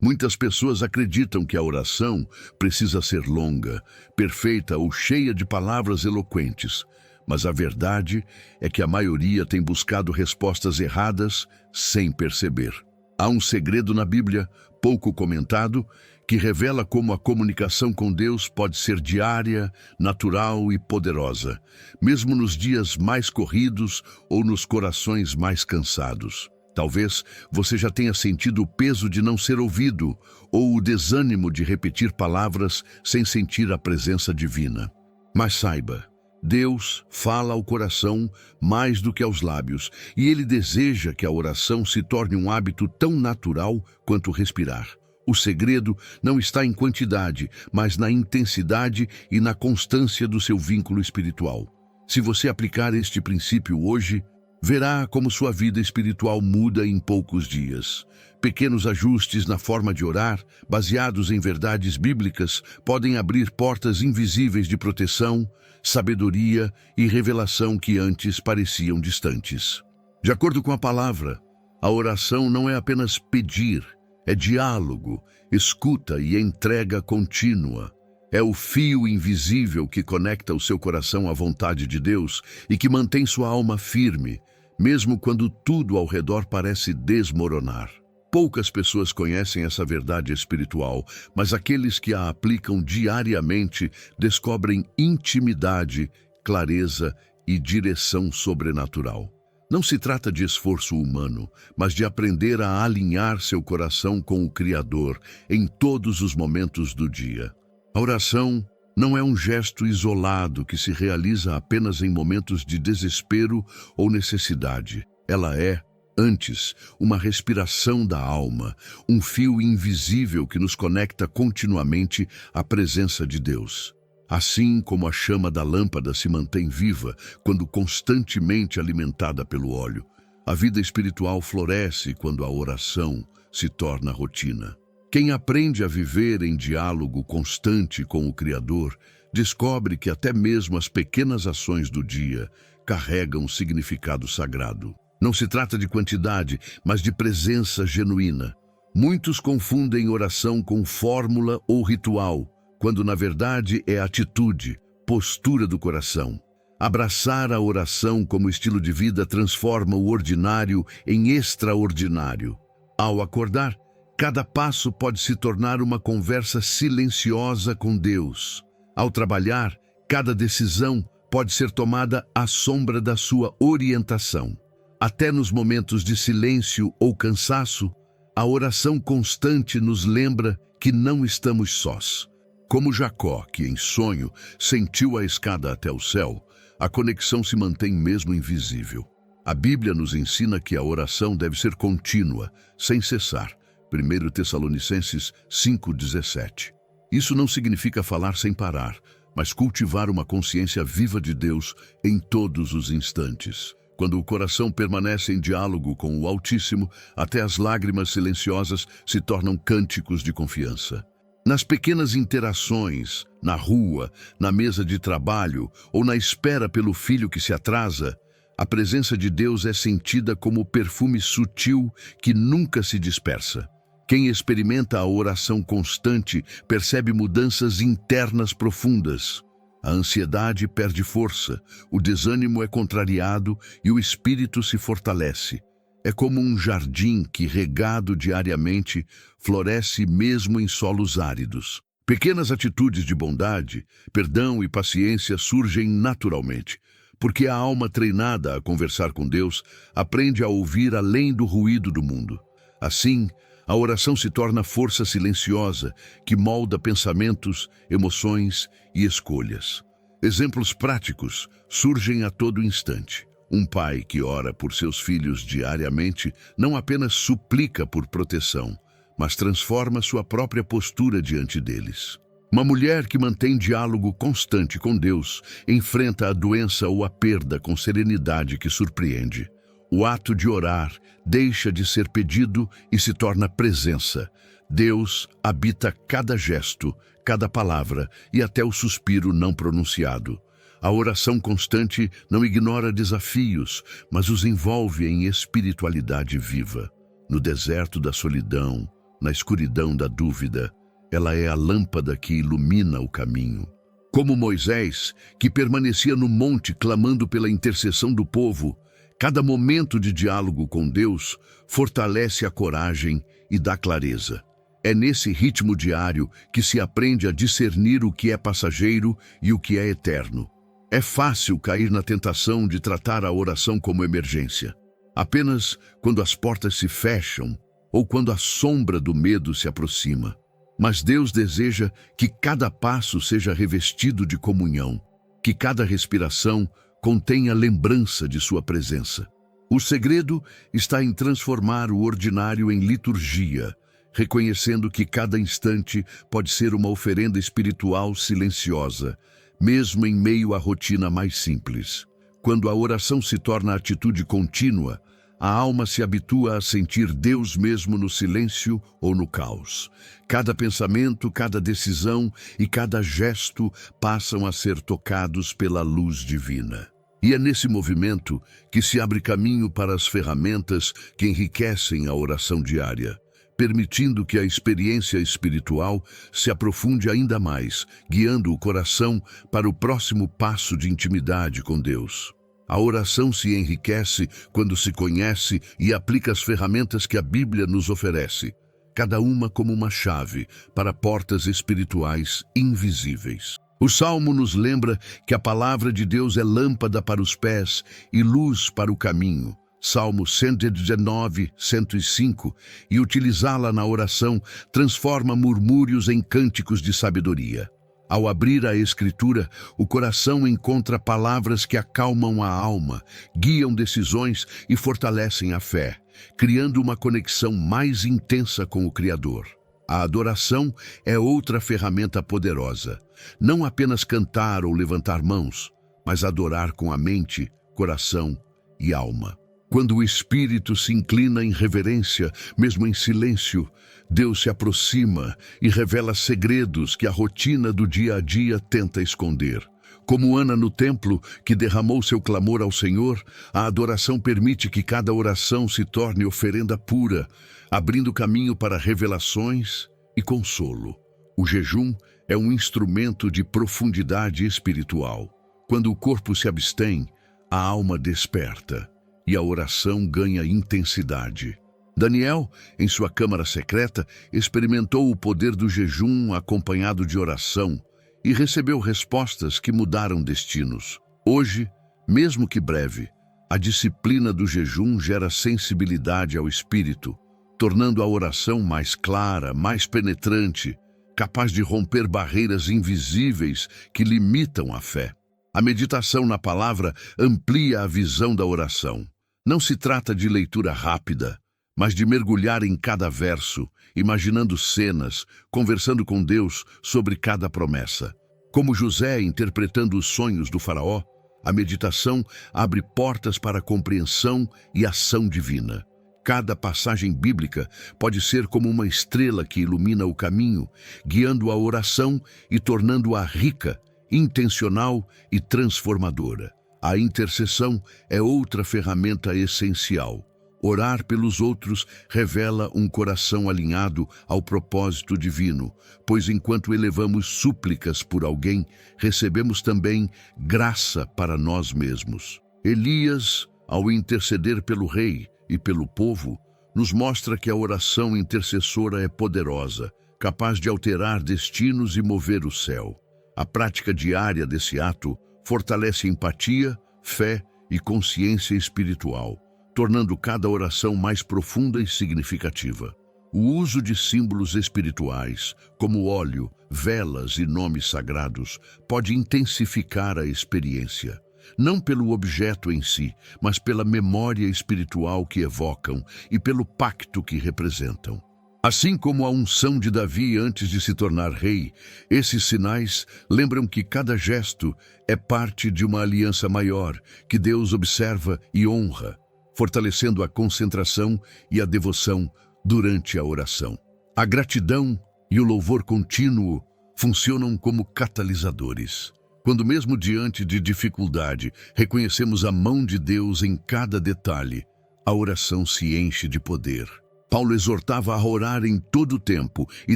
Muitas pessoas acreditam que a oração precisa ser longa, perfeita ou cheia de palavras eloquentes, mas a verdade é que a maioria tem buscado respostas erradas sem perceber. Há um segredo na Bíblia, pouco comentado, que revela como a comunicação com Deus pode ser diária, natural e poderosa, mesmo nos dias mais corridos ou nos corações mais cansados. Talvez você já tenha sentido o peso de não ser ouvido ou o desânimo de repetir palavras sem sentir a presença divina. Mas saiba, Deus fala ao coração mais do que aos lábios, e Ele deseja que a oração se torne um hábito tão natural quanto respirar. O segredo não está em quantidade, mas na intensidade e na constância do seu vínculo espiritual. Se você aplicar este princípio hoje, verá como sua vida espiritual muda em poucos dias. Pequenos ajustes na forma de orar, baseados em verdades bíblicas, podem abrir portas invisíveis de proteção, sabedoria e revelação que antes pareciam distantes. De acordo com a palavra, a oração não é apenas pedir, é diálogo, escuta e entrega contínua. É o fio invisível que conecta o seu coração à vontade de Deus e que mantém sua alma firme, mesmo quando tudo ao redor parece desmoronar. Poucas pessoas conhecem essa verdade espiritual, mas aqueles que a aplicam diariamente descobrem intimidade, clareza e direção sobrenatural. Não se trata de esforço humano, mas de aprender a alinhar seu coração com o Criador em todos os momentos do dia. A oração não é um gesto isolado que se realiza apenas em momentos de desespero ou necessidade. Ela é, antes, uma respiração da alma, um fio invisível que nos conecta continuamente à presença de Deus. Assim como a chama da lâmpada se mantém viva quando constantemente alimentada pelo óleo, a vida espiritual floresce quando a oração se torna rotina. Quem aprende a viver em diálogo constante com o Criador, descobre que até mesmo as pequenas ações do dia carregam significado sagrado. Não se trata de quantidade, mas de presença genuína. Muitos confundem oração com fórmula ou ritual, quando na verdade é atitude, postura do coração. Abraçar a oração como estilo de vida transforma o ordinário em extraordinário. Ao acordar, cada passo pode se tornar uma conversa silenciosa com Deus. Ao trabalhar, cada decisão pode ser tomada à sombra da sua orientação. Até nos momentos de silêncio ou cansaço, a oração constante nos lembra que não estamos sós. Como Jacó, que em sonho sentiu a escada até o céu, a conexão se mantém mesmo invisível. A Bíblia nos ensina que a oração deve ser contínua, sem cessar. 1 Tessalonicenses 5,17. Isso não significa falar sem parar, mas cultivar uma consciência viva de Deus em todos os instantes. Quando o coração permanece em diálogo com o Altíssimo, até as lágrimas silenciosas se tornam cânticos de confiança. Nas pequenas interações, na rua, na mesa de trabalho ou na espera pelo filho que se atrasa, a presença de Deus é sentida como perfume sutil que nunca se dispersa. Quem experimenta a oração constante percebe mudanças internas profundas. A ansiedade perde força, o desânimo é contrariado e o espírito se fortalece. É como um jardim que, regado diariamente, floresce mesmo em solos áridos. Pequenas atitudes de bondade, perdão e paciência surgem naturalmente, porque a alma treinada a conversar com Deus aprende a ouvir além do ruído do mundo. Assim, a oração se torna força silenciosa que molda pensamentos, emoções e escolhas. Exemplos práticos surgem a todo instante. Um pai que ora por seus filhos diariamente não apenas suplica por proteção, mas transforma sua própria postura diante deles. Uma mulher que mantém diálogo constante com Deus enfrenta a doença ou a perda com serenidade que surpreende. O ato de orar deixa de ser pedido e se torna presença. Deus habita cada gesto, cada palavra e até o suspiro não pronunciado. A oração constante não ignora desafios, mas os envolve em espiritualidade viva. No deserto da solidão, na escuridão da dúvida. Ela é a lâmpada que ilumina o caminho. Como Moisés, que permanecia no monte clamando pela intercessão do povo, cada momento de diálogo com Deus fortalece a coragem e dá clareza. É nesse ritmo diário que se aprende a discernir o que é passageiro e o que é eterno. É fácil cair na tentação de tratar a oração como emergência. Apenas quando as portas se fecham ou quando a sombra do medo se aproxima. Mas Deus deseja que cada passo seja revestido de comunhão, que cada respiração contenha lembrança de sua presença. O segredo está em transformar o ordinário em liturgia, reconhecendo que cada instante pode ser uma oferenda espiritual silenciosa, mesmo em meio à rotina mais simples. Quando a oração se torna atitude contínua, a alma se habitua a sentir Deus mesmo no silêncio ou no caos. Cada pensamento, cada decisão e cada gesto passam a ser tocados pela luz divina. E é nesse movimento que se abre caminho para as ferramentas que enriquecem a oração diária, permitindo que a experiência espiritual se aprofunde ainda mais, guiando o coração para o próximo passo de intimidade com Deus. A oração se enriquece quando se conhece e aplica as ferramentas que a Bíblia nos oferece, cada uma como uma chave para portas espirituais invisíveis. O Salmo nos lembra que a palavra de Deus é lâmpada para os pés e luz para o caminho. Salmo 119, 105, e utilizá-la na oração transforma murmúrios em cânticos de sabedoria. Ao abrir a Escritura, o coração encontra palavras que acalmam a alma, guiam decisões e fortalecem a fé, criando uma conexão mais intensa com o Criador. A adoração é outra ferramenta poderosa. Não apenas cantar ou levantar mãos, mas adorar com a mente, coração e alma. Quando o espírito se inclina em reverência, mesmo em silêncio, Deus se aproxima e revela segredos que a rotina do dia a dia tenta esconder. Como Ana no templo, que derramou seu clamor ao Senhor, a adoração permite que cada oração se torne oferenda pura, abrindo caminho para revelações e consolo. O jejum é um instrumento de profundidade espiritual. Quando o corpo se abstém, a alma desperta e a oração ganha intensidade. Daniel, em sua câmara secreta, experimentou o poder do jejum acompanhado de oração e recebeu respostas que mudaram destinos. Hoje, mesmo que breve, a disciplina do jejum gera sensibilidade ao espírito, tornando a oração mais clara, mais penetrante, capaz de romper barreiras invisíveis que limitam a fé. A meditação na palavra amplia a visão da oração. Não se trata de leitura rápida, mas de mergulhar em cada verso, imaginando cenas, conversando com Deus sobre cada promessa. Como José interpretando os sonhos do faraó, a meditação abre portas para a compreensão e ação divina. Cada passagem bíblica pode ser como uma estrela que ilumina o caminho, guiando a oração e tornando-a rica, intencional e transformadora. A intercessão é outra ferramenta essencial. Orar pelos outros revela um coração alinhado ao propósito divino, pois enquanto elevamos súplicas por alguém, recebemos também graça para nós mesmos. Elias, ao interceder pelo rei e pelo povo, nos mostra que a oração intercessora é poderosa, capaz de alterar destinos e mover o céu. A prática diária desse ato fortalece empatia, fé e consciência espiritual, tornando cada oração mais profunda e significativa. O uso de símbolos espirituais, como óleo, velas e nomes sagrados, pode intensificar a experiência, não pelo objeto em si, mas pela memória espiritual que evocam e pelo pacto que representam. Assim como a unção de Davi antes de se tornar rei, esses sinais lembram que cada gesto é parte de uma aliança maior que Deus observa e honra, fortalecendo a concentração e a devoção durante a oração. A gratidão e o louvor contínuo funcionam como catalisadores. Quando mesmo diante de dificuldade reconhecemos a mão de Deus em cada detalhe, a oração se enche de poder. Paulo exortava a orar em todo o tempo e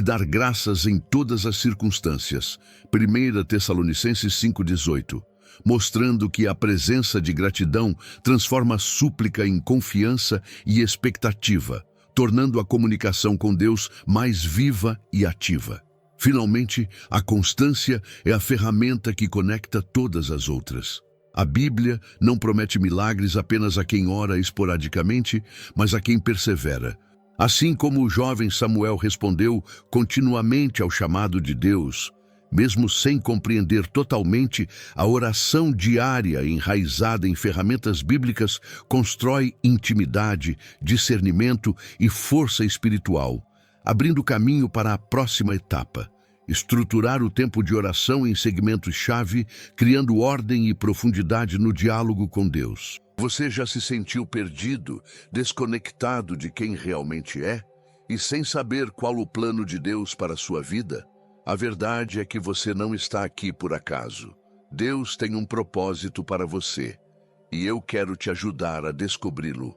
dar graças em todas as circunstâncias. 1 Tessalonicenses 5,18. Mostrando que a presença de gratidão transforma a súplica em confiança e expectativa, tornando a comunicação com Deus mais viva e ativa. Finalmente, a constância é a ferramenta que conecta todas as outras. A Bíblia não promete milagres apenas a quem ora esporadicamente, mas a quem persevera. Assim como o jovem Samuel respondeu continuamente ao chamado de Deus, mesmo sem compreender totalmente, a oração diária enraizada em ferramentas bíblicas constrói intimidade, discernimento e força espiritual, abrindo caminho para a próxima etapa. Estruturar o tempo de oração em segmentos-chave, criando ordem e profundidade no diálogo com Deus. Você já se sentiu perdido, desconectado de quem realmente é e sem saber qual o plano de Deus para a sua vida? A verdade é que você não está aqui por acaso. Deus tem um propósito para você e eu quero te ajudar a descobri-lo.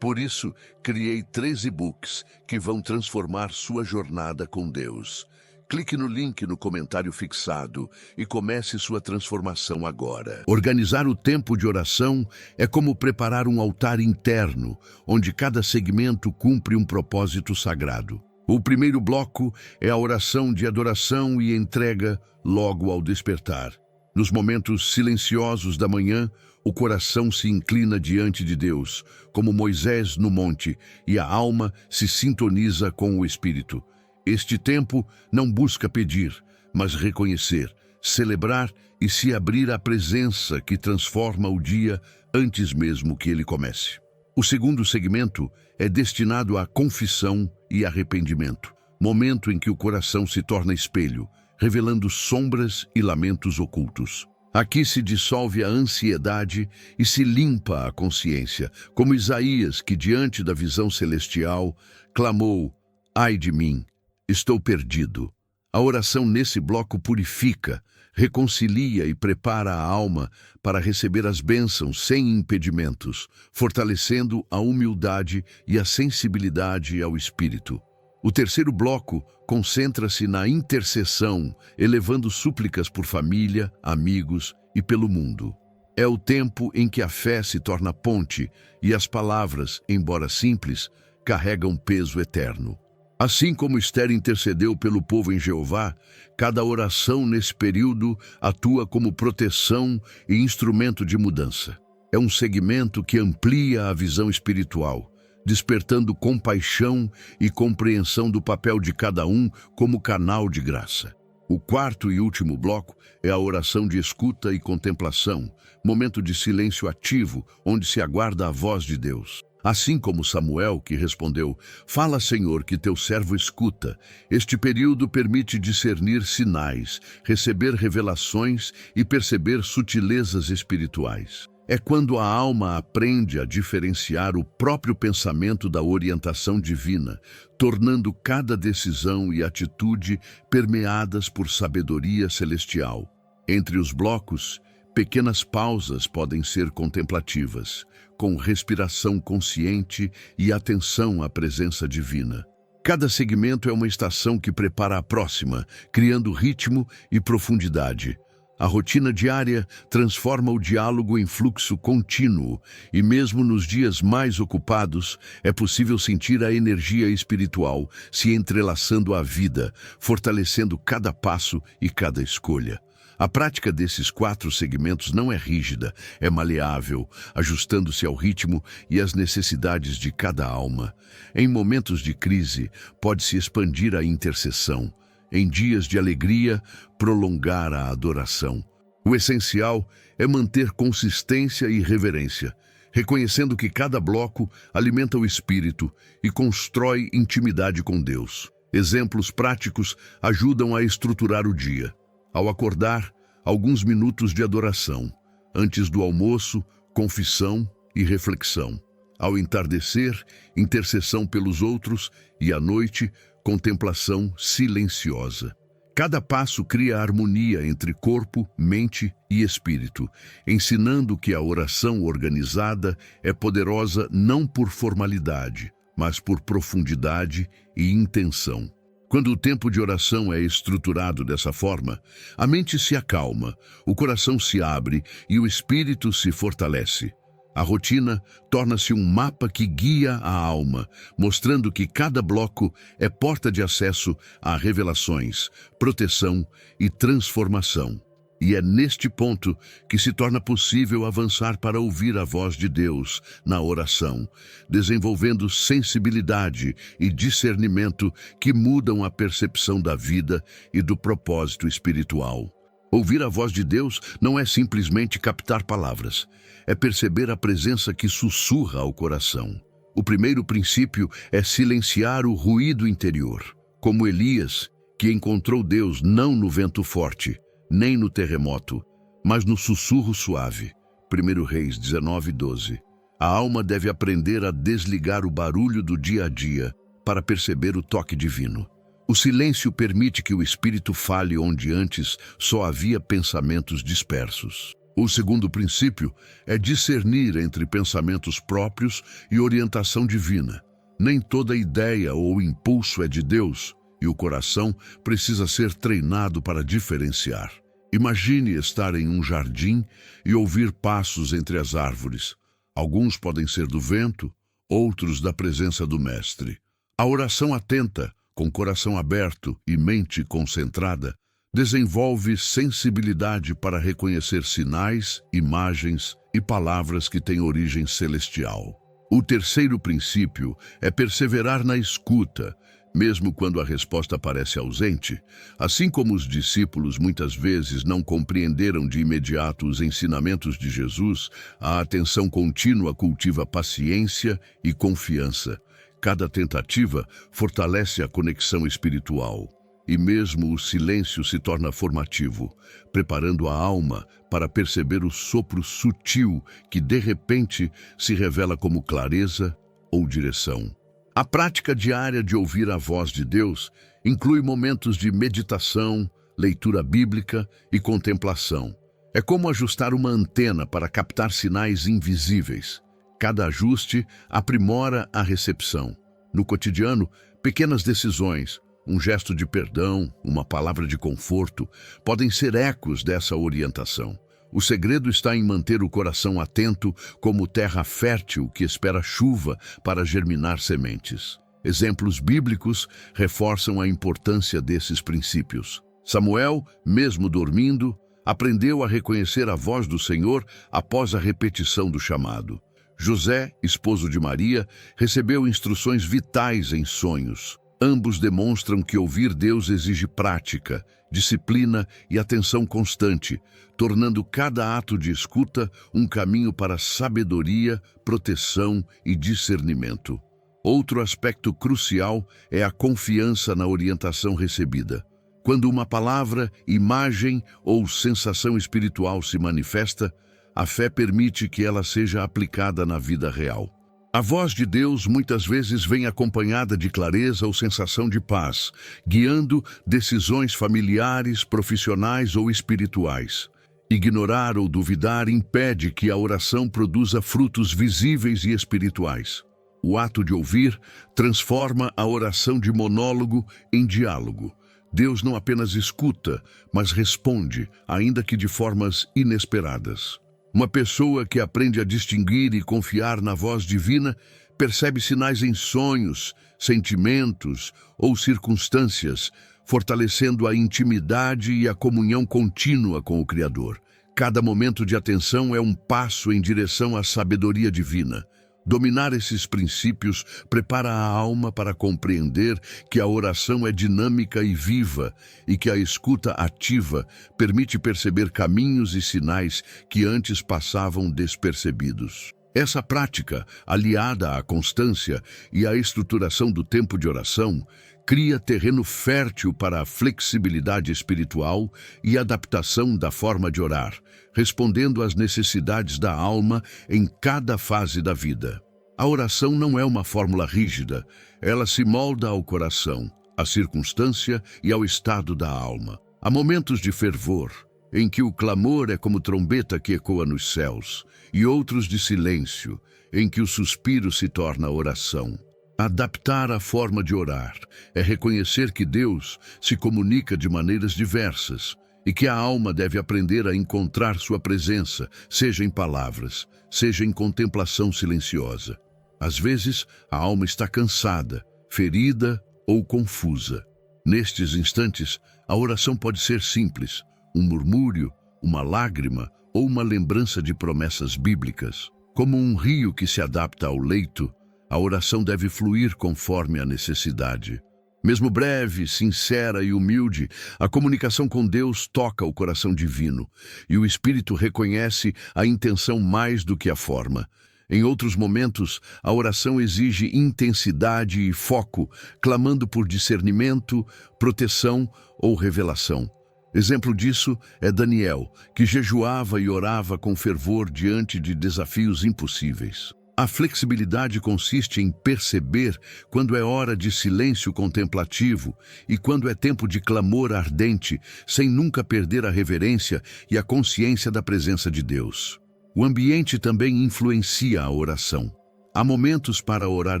Por isso, criei 3 e-books que vão transformar sua jornada com Deus. Clique no link no comentário fixado e comece sua transformação agora. Organizar o tempo de oração é como preparar um altar interno, onde cada segmento cumpre um propósito sagrado. O primeiro bloco é a oração de adoração e entrega logo ao despertar. Nos momentos silenciosos da manhã, o coração se inclina diante de Deus, como Moisés no monte, e a alma se sintoniza com o Espírito. Este tempo não busca pedir, mas reconhecer, celebrar e se abrir à presença que transforma o dia antes mesmo que ele comece. O segundo segmento é destinado à confissão e arrependimento, momento em que o coração se torna espelho, revelando sombras e lamentos ocultos. Aqui se dissolve a ansiedade e se limpa a consciência, como Isaías, que diante da visão celestial clamou: "Ai de mim, estou perdido." A oração nesse bloco purifica, reconcilia e prepara a alma para receber as bênçãos sem impedimentos, fortalecendo a humildade e a sensibilidade ao Espírito. O terceiro bloco concentra-se na intercessão, elevando súplicas por família, amigos e pelo mundo. É o tempo em que a fé se torna ponte e as palavras, embora simples, carregam peso eterno. Assim como Esther intercedeu pelo povo em Jeová, cada oração nesse período atua como proteção e instrumento de mudança. É um segmento que amplia a visão espiritual, despertando compaixão e compreensão do papel de cada um como canal de graça. O quarto e último bloco é a oração de escuta e contemplação, momento de silêncio ativo, onde se aguarda a voz de Deus. Assim como Samuel, que respondeu: "Fala, Senhor, que teu servo escuta." Este período permite discernir sinais, receber revelações e perceber sutilezas espirituais. É quando a alma aprende a diferenciar o próprio pensamento da orientação divina, tornando cada decisão e atitude permeadas por sabedoria celestial. Entre os blocos, pequenas pausas podem ser contemplativas, com respiração consciente e atenção à presença divina. Cada segmento é uma estação que prepara a próxima, criando ritmo e profundidade. A rotina diária transforma o diálogo em fluxo contínuo e mesmo nos dias mais ocupados é possível sentir a energia espiritual se entrelaçando à vida, fortalecendo cada passo e cada escolha. A prática desses 4 segmentos não é rígida, é maleável, ajustando-se ao ritmo e às necessidades de cada alma. Em momentos de crise, pode-se expandir a intercessão. Em dias de alegria, prolongar a adoração. O essencial é manter consistência e reverência, reconhecendo que cada bloco alimenta o espírito e constrói intimidade com Deus. Exemplos práticos ajudam a estruturar o dia. Ao acordar, alguns minutos de adoração. Antes do almoço, confissão e reflexão. Ao entardecer, intercessão pelos outros e à noite, contemplação silenciosa. Cada passo cria harmonia entre corpo, mente e espírito, ensinando que a oração organizada é poderosa não por formalidade, mas por profundidade e intenção. Quando o tempo de oração é estruturado dessa forma, a mente se acalma, o coração se abre e o espírito se fortalece. A rotina torna-se um mapa que guia a alma, mostrando que cada bloco é porta de acesso a revelações, proteção e transformação. E é neste ponto que se torna possível avançar para ouvir a voz de Deus na oração, desenvolvendo sensibilidade e discernimento que mudam a percepção da vida e do propósito espiritual. Ouvir a voz de Deus não é simplesmente captar palavras, é perceber a presença que sussurra ao coração. O primeiro princípio é silenciar o ruído interior, como Elias, que encontrou Deus não no vento forte, nem no terremoto, mas no sussurro suave. 1 Reis 19:12. A alma deve aprender a desligar o barulho do dia a dia para perceber o toque divino. O silêncio permite que o espírito fale onde antes só havia pensamentos dispersos. O segundo princípio é discernir entre pensamentos próprios e orientação divina. Nem toda ideia ou impulso é de Deus, e o coração precisa ser treinado para diferenciar. Imagine estar em um jardim e ouvir passos entre as árvores. Alguns podem ser do vento, outros da presença do Mestre. A oração atenta, com coração aberto e mente concentrada, desenvolve sensibilidade para reconhecer sinais, imagens e palavras que têm origem celestial. O terceiro princípio é perseverar na escuta, mesmo quando a resposta parece ausente. Assim como os discípulos muitas vezes não compreenderam de imediato os ensinamentos de Jesus, a atenção contínua cultiva paciência e confiança. Cada tentativa fortalece a conexão espiritual. E mesmo o silêncio se torna formativo, preparando a alma para perceber o sopro sutil que, de repente, se revela como clareza ou direção. A prática diária de ouvir a voz de Deus inclui momentos de meditação, leitura bíblica e contemplação. É como ajustar uma antena para captar sinais invisíveis. Cada ajuste aprimora a recepção. No cotidiano, pequenas decisões, um gesto de perdão, uma palavra de conforto, podem ser ecos dessa orientação. O segredo está em manter o coração atento como terra fértil que espera chuva para germinar sementes. Exemplos bíblicos reforçam a importância desses princípios. Samuel, mesmo dormindo, aprendeu a reconhecer a voz do Senhor após a repetição do chamado. José, esposo de Maria, recebeu instruções vitais em sonhos. Ambos demonstram que ouvir Deus exige prática, disciplina e atenção constante, tornando cada ato de escuta um caminho para sabedoria, proteção e discernimento. Outro aspecto crucial é a confiança na orientação recebida. Quando uma palavra, imagem ou sensação espiritual se manifesta, a fé permite que ela seja aplicada na vida real. A voz de Deus muitas vezes vem acompanhada de clareza ou sensação de paz, guiando decisões familiares, profissionais ou espirituais. Ignorar ou duvidar impede que a oração produza frutos visíveis e espirituais. O ato de ouvir transforma a oração de monólogo em diálogo. Deus não apenas escuta, mas responde, ainda que de formas inesperadas. Uma pessoa que aprende a distinguir e confiar na voz divina percebe sinais em sonhos, sentimentos ou circunstâncias, fortalecendo a intimidade e a comunhão contínua com o Criador. Cada momento de atenção é um passo em direção à sabedoria divina. Dominar esses princípios prepara a alma para compreender que a oração é dinâmica e viva e que a escuta ativa permite perceber caminhos e sinais que antes passavam despercebidos. Essa prática, aliada à constância e à estruturação do tempo de oração, cria terreno fértil para a flexibilidade espiritual e adaptação da forma de orar, respondendo às necessidades da alma em cada fase da vida. A oração não é uma fórmula rígida, ela se molda ao coração, à circunstância e ao estado da alma. Há momentos de fervor, em que o clamor é como trombeta que ecoa nos céus, e outros de silêncio, em que o suspiro se torna oração. Adaptar a forma de orar é reconhecer que Deus se comunica de maneiras diversas e que a alma deve aprender a encontrar sua presença, seja em palavras, seja em contemplação silenciosa. Às vezes, a alma está cansada, ferida ou confusa. Nestes instantes, a oração pode ser simples, um murmúrio, uma lágrima ou uma lembrança de promessas bíblicas. Como um rio que se adapta ao leito, a oração deve fluir conforme a necessidade. Mesmo breve, sincera e humilde, a comunicação com Deus toca o coração divino, e o Espírito reconhece a intenção mais do que a forma. Em outros momentos, a oração exige intensidade e foco, clamando por discernimento, proteção ou revelação. Exemplo disso é Daniel, que jejuava e orava com fervor diante de desafios impossíveis. A flexibilidade consiste em perceber quando é hora de silêncio contemplativo e quando é tempo de clamor ardente, sem nunca perder a reverência e a consciência da presença de Deus. O ambiente também influencia a oração. Há momentos para orar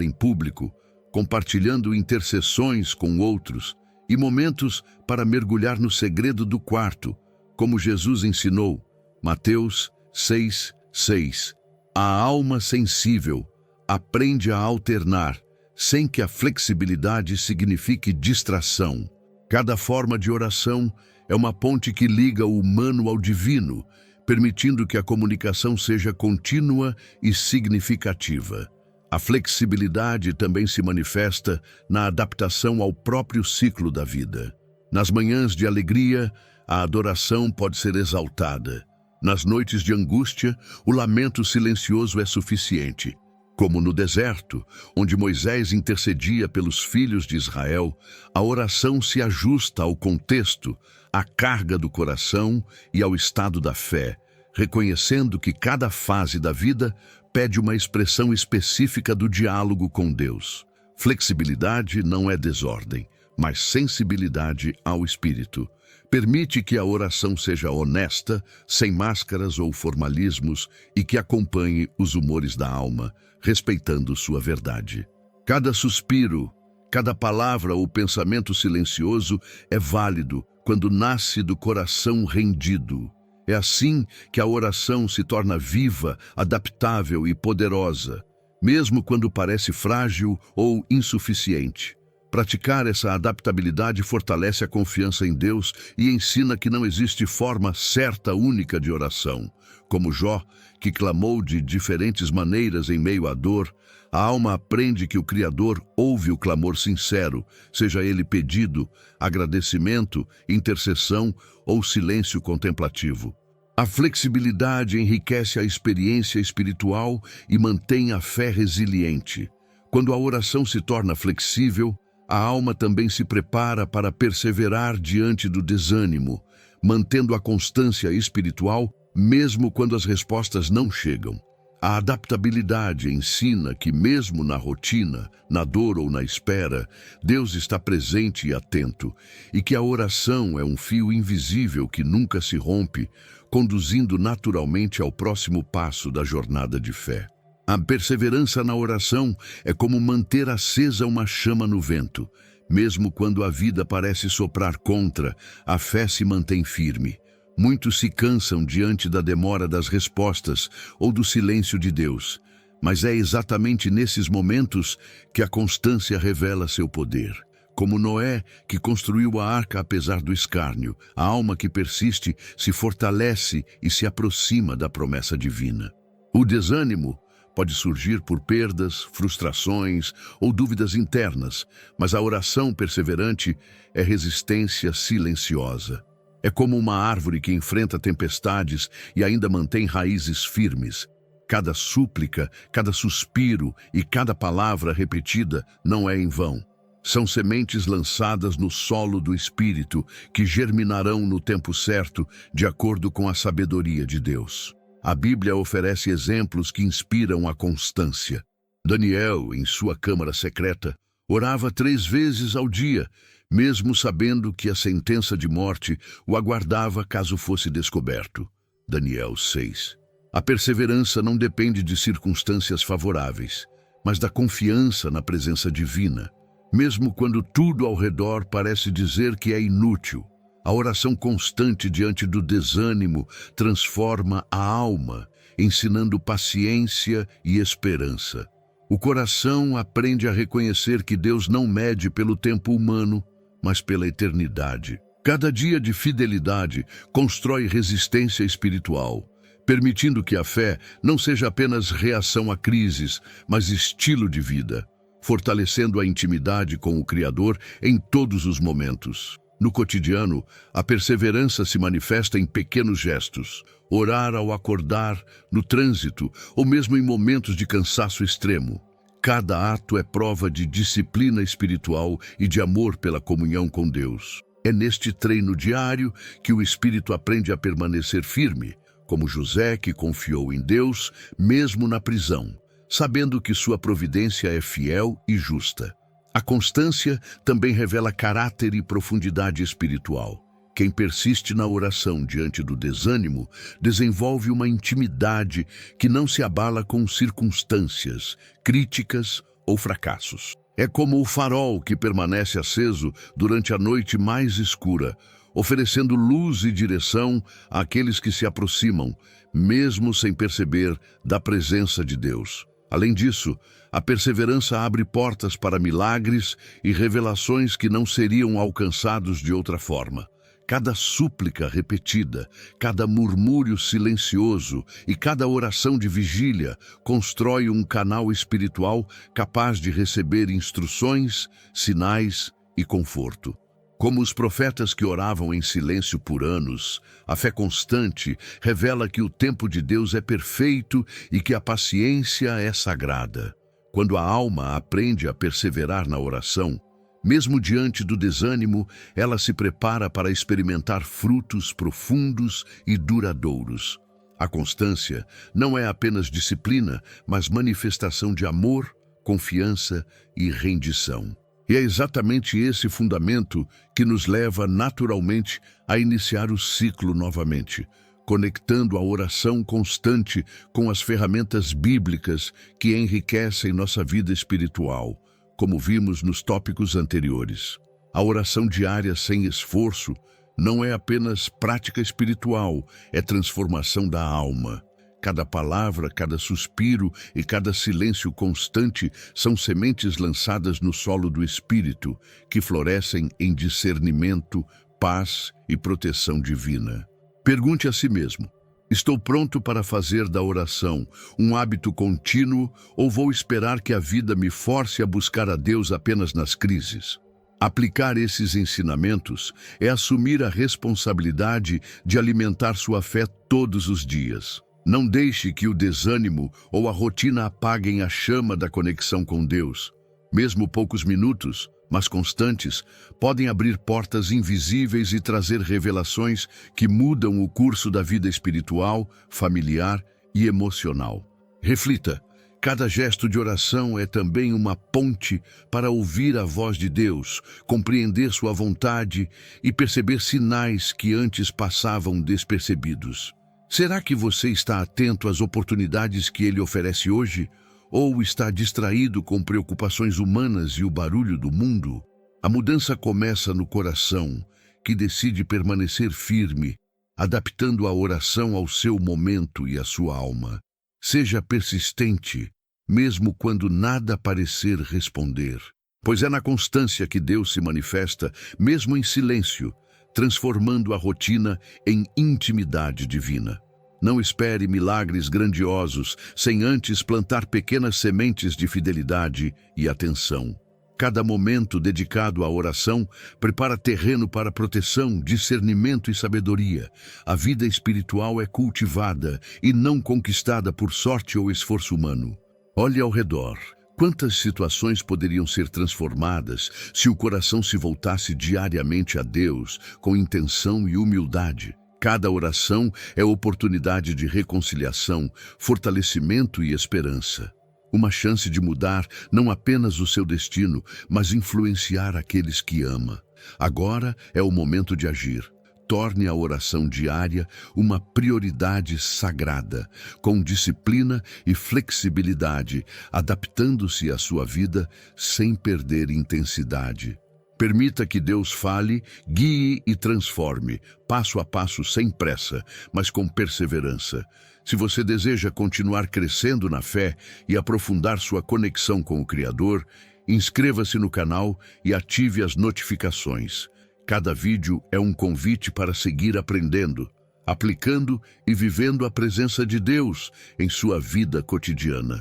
em público, compartilhando intercessões com outros, e momentos para mergulhar no segredo do quarto, como Jesus ensinou, Mateus 6:6. A alma sensível aprende a alternar, sem que a flexibilidade signifique distração. Cada forma de oração é uma ponte que liga o humano ao divino, permitindo que a comunicação seja contínua e significativa. A flexibilidade também se manifesta na adaptação ao próprio ciclo da vida. Nas manhãs de alegria, a adoração pode ser exaltada. Nas noites de angústia, o lamento silencioso é suficiente. Como no deserto, onde Moisés intercedia pelos filhos de Israel, a oração se ajusta ao contexto, à carga do coração e ao estado da fé, reconhecendo que cada fase da vida pede uma expressão específica do diálogo com Deus. Flexibilidade não é desordem, mas sensibilidade ao Espírito. Permite que a oração seja honesta, sem máscaras ou formalismos, e que acompanhe os humores da alma, respeitando sua verdade. Cada suspiro, cada palavra ou pensamento silencioso é válido quando nasce do coração rendido. É assim que a oração se torna viva, adaptável e poderosa, mesmo quando parece frágil ou insuficiente. Praticar essa adaptabilidade fortalece a confiança em Deus e ensina que não existe forma certa única de oração. Como Jó, que clamou de diferentes maneiras em meio à dor, a alma aprende que o Criador ouve o clamor sincero, seja ele pedido, agradecimento, intercessão ou silêncio contemplativo. A flexibilidade enriquece a experiência espiritual e mantém a fé resiliente. Quando a oração se torna flexível, a alma também se prepara para perseverar diante do desânimo, mantendo a constância espiritual mesmo quando as respostas não chegam. A adaptabilidade ensina que mesmo na rotina, na dor ou na espera, Deus está presente e atento, e que a oração é um fio invisível que nunca se rompe, conduzindo naturalmente ao próximo passo da jornada de fé. A perseverança na oração é como manter acesa uma chama no vento. Mesmo quando a vida parece soprar contra, a fé se mantém firme. Muitos se cansam diante da demora das respostas ou do silêncio de Deus, mas é exatamente nesses momentos que a constância revela seu poder. Como Noé, que construiu a arca apesar do escárnio, a alma que persiste se fortalece e se aproxima da promessa divina. O desânimo pode surgir por perdas, frustrações ou dúvidas internas, mas a oração perseverante é resistência silenciosa. É como uma árvore que enfrenta tempestades e ainda mantém raízes firmes. Cada súplica, cada suspiro e cada palavra repetida não é em vão. São sementes lançadas no solo do Espírito que germinarão no tempo certo, de acordo com a sabedoria de Deus. A Bíblia oferece exemplos que inspiram a constância. Daniel, em sua câmara secreta, orava 3 vezes ao dia, mesmo sabendo que a sentença de morte o aguardava caso fosse descoberto. Daniel 6. A perseverança não depende de circunstâncias favoráveis. mas da confiança na presença divina. Mesmo quando tudo ao redor parece dizer que é inútil, a oração constante diante do desânimo transforma a alma, ensinando paciência e esperança. O coração aprende a reconhecer que Deus não mede pelo tempo humano, mas pela eternidade. Cada dia de fidelidade constrói resistência espiritual, permitindo que a fé não seja apenas reação a crises, mas estilo de vida, fortalecendo a intimidade com o Criador em todos os momentos. No cotidiano, a perseverança se manifesta em pequenos gestos. Orar ao acordar, no trânsito ou mesmo em momentos de cansaço extremo. Cada ato é prova de disciplina espiritual e de amor pela comunhão com Deus. É neste treino diário que o espírito aprende a permanecer firme, como José, que confiou em Deus, mesmo na prisão, sabendo que sua providência é fiel e justa. A constância também revela caráter e profundidade espiritual. Quem persiste na oração diante do desânimo desenvolve uma intimidade que não se abala com circunstâncias, críticas ou fracassos. É como o farol que permanece aceso durante a noite mais escura, oferecendo luz e direção àqueles que se aproximam, mesmo sem perceber da presença de Deus. Além disso, a perseverança abre portas para milagres e revelações que não seriam alcançados de outra forma. Cada súplica repetida, cada murmúrio silencioso e cada oração de vigília constrói um canal espiritual capaz de receber instruções, sinais e conforto. Como os profetas que oravam em silêncio por anos, a fé constante revela que o tempo de Deus é perfeito e que a paciência é sagrada. Quando a alma aprende a perseverar na oração, mesmo diante do desânimo, ela se prepara para experimentar frutos profundos e duradouros. A constância não é apenas disciplina, mas manifestação de amor, confiança e rendição. E é exatamente esse fundamento que nos leva naturalmente a iniciar o ciclo novamente, conectando a oração constante com as ferramentas bíblicas que enriquecem nossa vida espiritual, como vimos nos tópicos anteriores. A oração diária sem esforço não é apenas prática espiritual, é transformação da alma. Cada palavra, cada suspiro e cada silêncio constante são sementes lançadas no solo do espírito, que florescem em discernimento, paz e proteção divina. Pergunte a si mesmo: estou pronto para fazer da oração um hábito contínuo ou vou esperar que a vida me force a buscar a Deus apenas nas crises? Aplicar esses ensinamentos é assumir a responsabilidade de alimentar sua fé todos os dias. Não deixe que o desânimo ou a rotina apaguem a chama da conexão com Deus. Mesmo poucos minutos, mas constantes, podem abrir portas invisíveis e trazer revelações que mudam o curso da vida espiritual, familiar e emocional. Reflita, cada gesto de oração é também uma ponte para ouvir a voz de Deus, compreender sua vontade e perceber sinais que antes passavam despercebidos. Será que você está atento às oportunidades que Ele oferece hoje? Ou está distraído com preocupações humanas e o barulho do mundo? A mudança começa no coração, que decide permanecer firme, adaptando a oração ao seu momento e à sua alma. Seja persistente, mesmo quando nada parecer responder, pois é na constância que Deus se manifesta, mesmo em silêncio, transformando a rotina em intimidade divina. Não espere milagres grandiosos sem antes plantar pequenas sementes de fidelidade e atenção. Cada momento dedicado à oração prepara terreno para proteção, discernimento e sabedoria. A vida espiritual é cultivada e não conquistada por sorte ou esforço humano. Olhe ao redor. Quantas situações poderiam ser transformadas se o coração se voltasse diariamente a Deus com intenção e humildade? Cada oração é oportunidade de reconciliação, fortalecimento e esperança. Uma chance de mudar não apenas o seu destino, mas influenciar aqueles que ama. Agora é o momento de agir. Torne a oração diária uma prioridade sagrada, com disciplina e flexibilidade, adaptando-se à sua vida sem perder intensidade. Permita que Deus fale, guie e transforme, passo a passo, sem pressa, mas com perseverança. Se você deseja continuar crescendo na fé e aprofundar sua conexão com o Criador, inscreva-se no canal e ative as notificações. Cada vídeo é um convite para seguir aprendendo, aplicando e vivendo a presença de Deus em sua vida cotidiana.